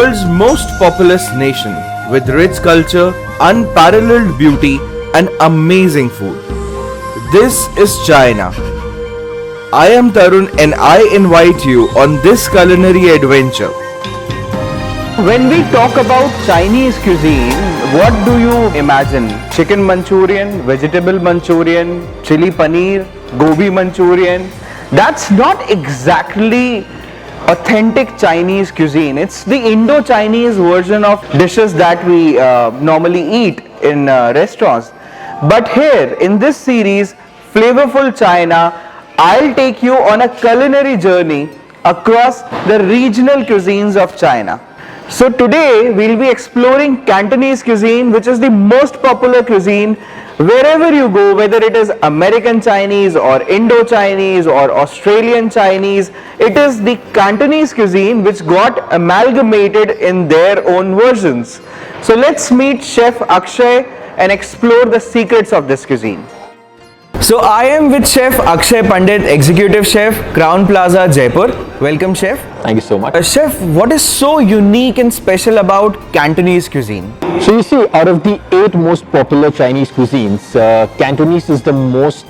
world's most populous nation with rich culture, unparalleled beauty, and amazing food. This is China. I am Tarun and I invite you on this culinary adventure. When we talk about Chinese cuisine, what do you imagine? Chicken Manchurian, vegetable Manchurian, chili paneer, gobi Manchurian? That's not exactly authentic Chinese cuisine. It's the Indo-Chinese version of dishes that we normally eat in restaurants. But here in this series, Flavourful China, I'll take you on a culinary journey across the regional cuisines of China. So today we'll be exploring Cantonese cuisine, which is the most popular cuisine wherever you go, whether it is American Chinese or Indo-Chinese or Australian Chinese. It is the Cantonese cuisine which got amalgamated in their own versions. So let's meet Chef Akshay and explore the secrets of this cuisine. So I am with Chef Akshay Pandit, Executive Chef, Crown Plaza, Jaipur. Welcome, Chef. Thank you so much. Chef, what is so unique and special about Cantonese cuisine? So you see, out of the 8 most popular Chinese cuisines, Cantonese is the most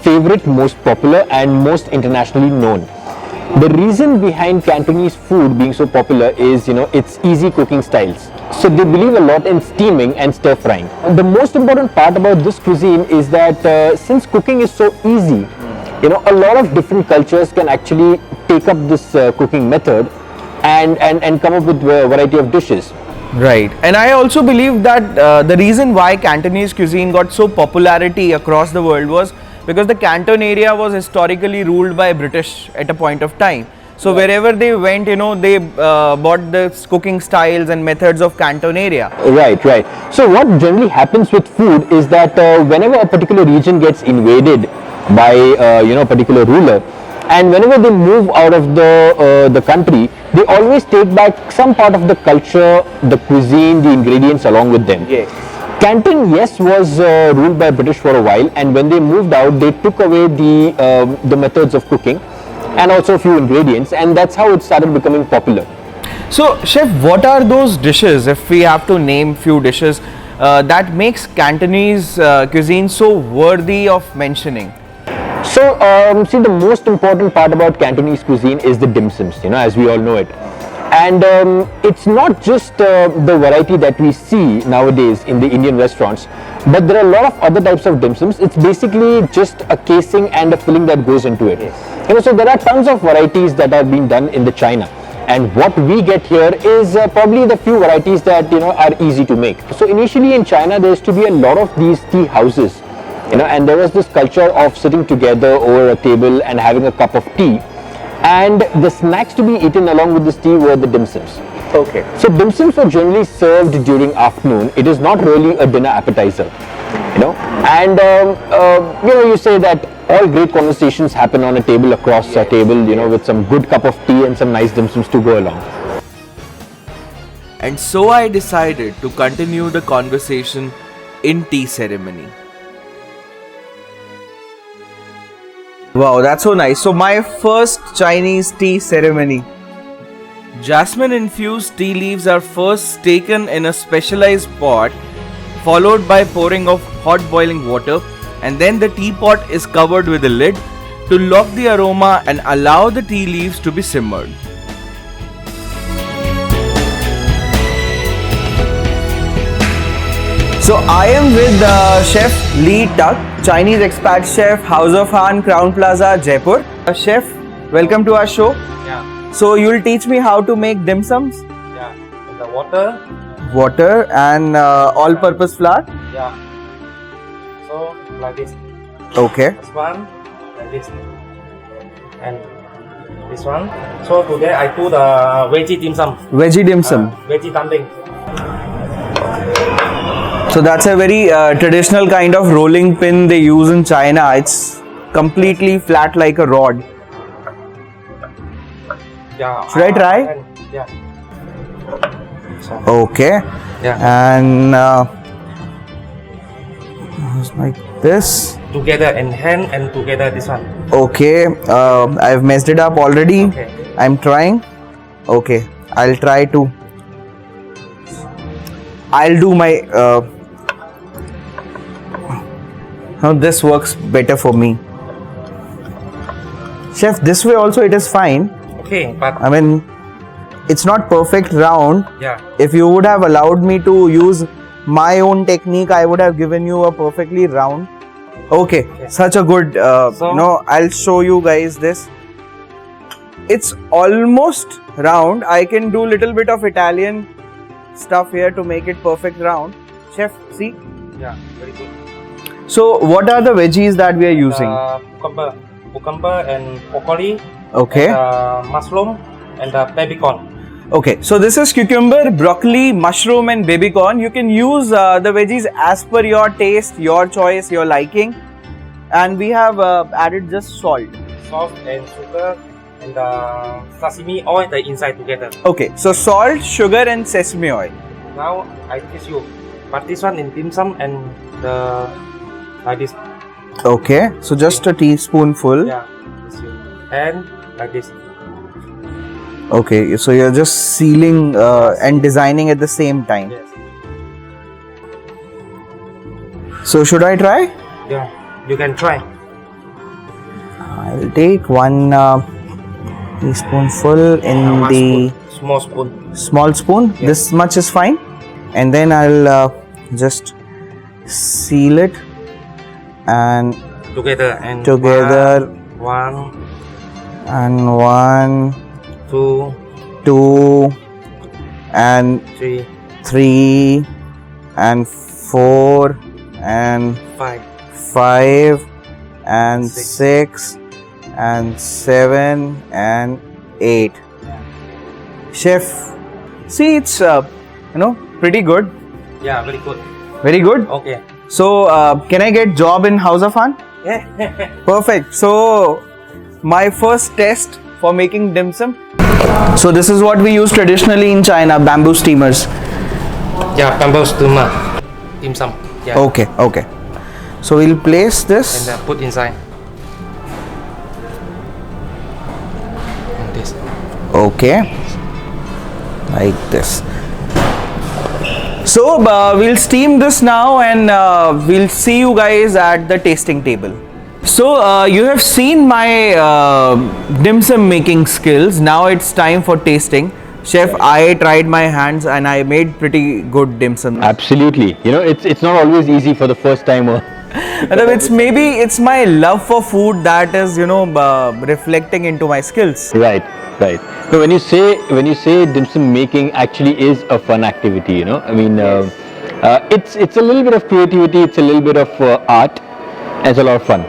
favorite, most popular and most internationally known. The reason behind Cantonese food being so popular is, its easy cooking styles. So they believe a lot in steaming and stir frying. The most important part about this cuisine is that since cooking is so easy, a lot of different cultures can actually take up this cooking method and come up with a variety of dishes. Right. And I also believe that the reason why Cantonese cuisine got so popularity across the world was because the Canton area was historically ruled by British at a point of time. So wherever they went, they bought the cooking styles and methods of Canton area. Right. So what generally happens with food is that whenever a particular region gets invaded by a particular ruler, and whenever they move out of the country, they always take back some part of the culture, the cuisine, the ingredients along with them. Yes. Canton, yes, was ruled by British for a while, and when they moved out, they took away the methods of cooking and also a few ingredients, and that's how it started becoming popular. So, Chef, what are those dishes, if we have to name few dishes, that makes Cantonese cuisine so worthy of mentioning? So, see, the most important part about Cantonese cuisine is the dim sums, as we all know it. And it's not just the variety that we see nowadays in the Indian restaurants, but there are a lot of other types of dim sums. It's basically just a casing and a filling that goes into it. Yes. So there are tons of varieties that are being done in the China. And what we get here is probably the few varieties that are easy to make. So initially in China, there used to be a lot of these tea houses, and there was this culture of sitting together over a table and having a cup of tea. And the snacks to be eaten along with this tea were the dim sums. Okay. So dim sums were generally served during afternoon. It is not really a dinner appetizer, And you say that all great conversations happen on a table across a table, with some good cup of tea and some nice dim sums to go along. And so I decided to continue the conversation in tea ceremony. Wow, that's so nice. So my first Chinese tea ceremony. Jasmine infused tea leaves are first taken in a specialized pot, followed by pouring of hot boiling water, and then the teapot is covered with a lid to lock the aroma and allow the tea leaves to be simmered. So I am with Chef Lee Tuck, Chinese expat chef, House of Han, Crown Plaza, Jaipur. Chef, welcome to our show. Yeah. So you'll teach me how to make dim sums? Yeah. The water. And all-purpose flour? Yeah. So like this. Okay. This one like this. And this one. So today I do the veggie dim sum. Veggie dim sum. Veggie dumpling. So that's a very traditional kind of rolling pin they use in China. It's completely flat like a rod. Yeah. Should I try? Yeah. So, Okay. yeah. And like this. Together in hand and together this one. Okay. I've messed it up already. Okay. I'm trying. Okay. I'll try to I'll do my. Now this works better for me. Chef, this way also it is fine. Okay, but I mean, it's not perfect round. yeah. If you would have allowed me to use my own technique, I would have given you a perfectly round. Okay, such a good. I'll show you guys this. It's almost round. I can do little bit of Italian stuff here to make it perfect round. Chef, see. Yeah, very good. So, what are the veggies that we are using? Cucumber and broccoli. Okay. And, mushroom and baby corn. Okay, so this is cucumber, broccoli, mushroom and baby corn. You can use the veggies as per your taste, your choice, your liking. And we have added just salt. Salt and sugar and sesame oil the inside together. Okay, so salt, sugar and sesame oil. Now I teach you. But this one in dim sum and the like this. Okay, so just a teaspoonful. Yeah, this you. And like this. Okay, so you're just sealing and designing at the same time. Yes. So should I try? Yeah, you can try. I'll take one teaspoonful in One the spoon. Small spoon. small spoon. Yes. This much is fine. And then I'll just seal it and Together and together one, and 1, two, 2 and three, 3 and 4 and five, 5 and Six. 6 and 7 and 8. Chef, see, it's pretty good. Yeah, very good. Very good. Okay. So can I get job in House of Fun? Yeah. Perfect. So my first test for making dim sum. So this is what we use traditionally in China, bamboo steamers. Yeah, bamboo steamer. Dim sum. Yeah. Okay, okay. So we'll place this. And put inside. Like this. Okay, like this. So we'll steam this now and we'll see you guys at the tasting table. So you have seen my dim sum making skills. Now it's time for tasting. Chef, I tried my hands and I made pretty good dim sum. Absolutely. You know, it's not always easy for the first timer. It's my love for food that is reflecting into my skills. Right, right. So when you say dim sum making actually is a fun activity, you know. I mean, it's a little bit of creativity, it's a little bit of art, and it's a lot of fun.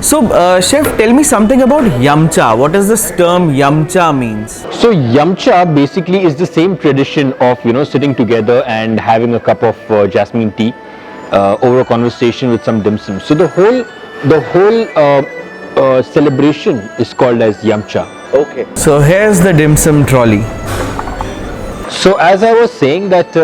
So, chef, tell me something about yamcha. What does this term yamcha means? So yamcha basically is the same tradition of sitting together and having a cup of jasmine tea over a conversation with some dim sum. So the whole celebration is called as yamcha. Okay. So here's the dim sum trolley. So as I was saying that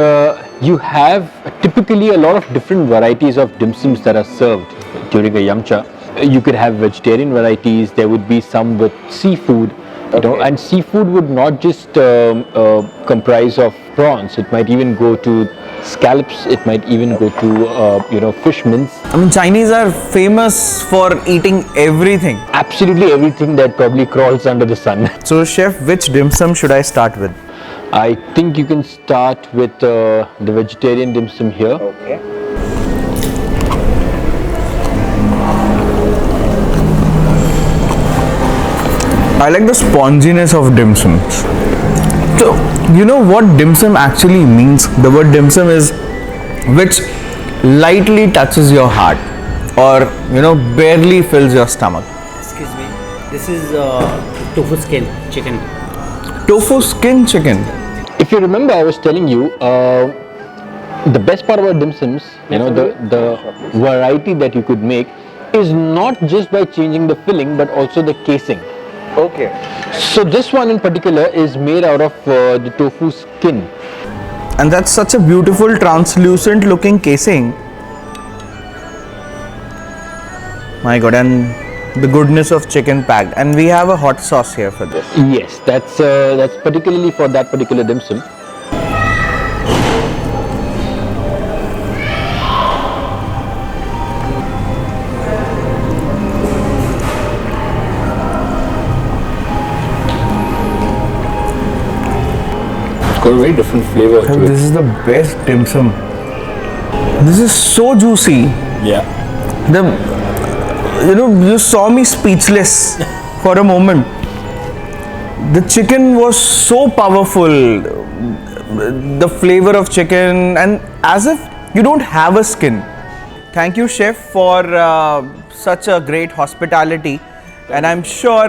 you have typically a lot of different varieties of dim sums that are served during a yamcha. You could have vegetarian varieties. There would be some with seafood, and seafood would not just comprise of prawns. It might even go to scallops. It might even go to fish mince. I mean, Chinese are famous for eating everything. Absolutely everything that probably crawls under the sun. So, chef, which dim sum should I start with? I think you can start with the vegetarian dim sum here. Okay. I like the sponginess of dim sums. So, you know what dim sum actually means? The word dim sum is which lightly touches your heart or barely fills your stomach. Excuse me. This is tofu skin chicken. Tofu skin chicken. If you remember, I was telling you the best part about dim sums, the variety that you could make is not just by changing the filling but also the casing. Okay. So this one in particular is made out of the tofu skin. And that's such a beautiful translucent looking casing. My god, and the goodness of chicken packed. And we have a hot sauce here for this. Yes, that's particularly for that particular dim sum. got a very different flavor to This it. is the best dim sum. This is so juicy. Yeah. You saw me speechless for a moment. The chicken was so powerful. The flavor of chicken, and as if you don't have a skin. Thank you, chef, for such a great hospitality. And I'm sure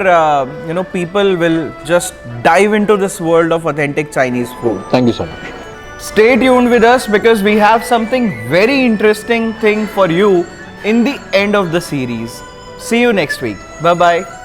people will just dive into this world of authentic Chinese food. Thank you so much. Stay tuned with us because we have something very interesting thing for you in the end of the series. See you next week. Bye bye.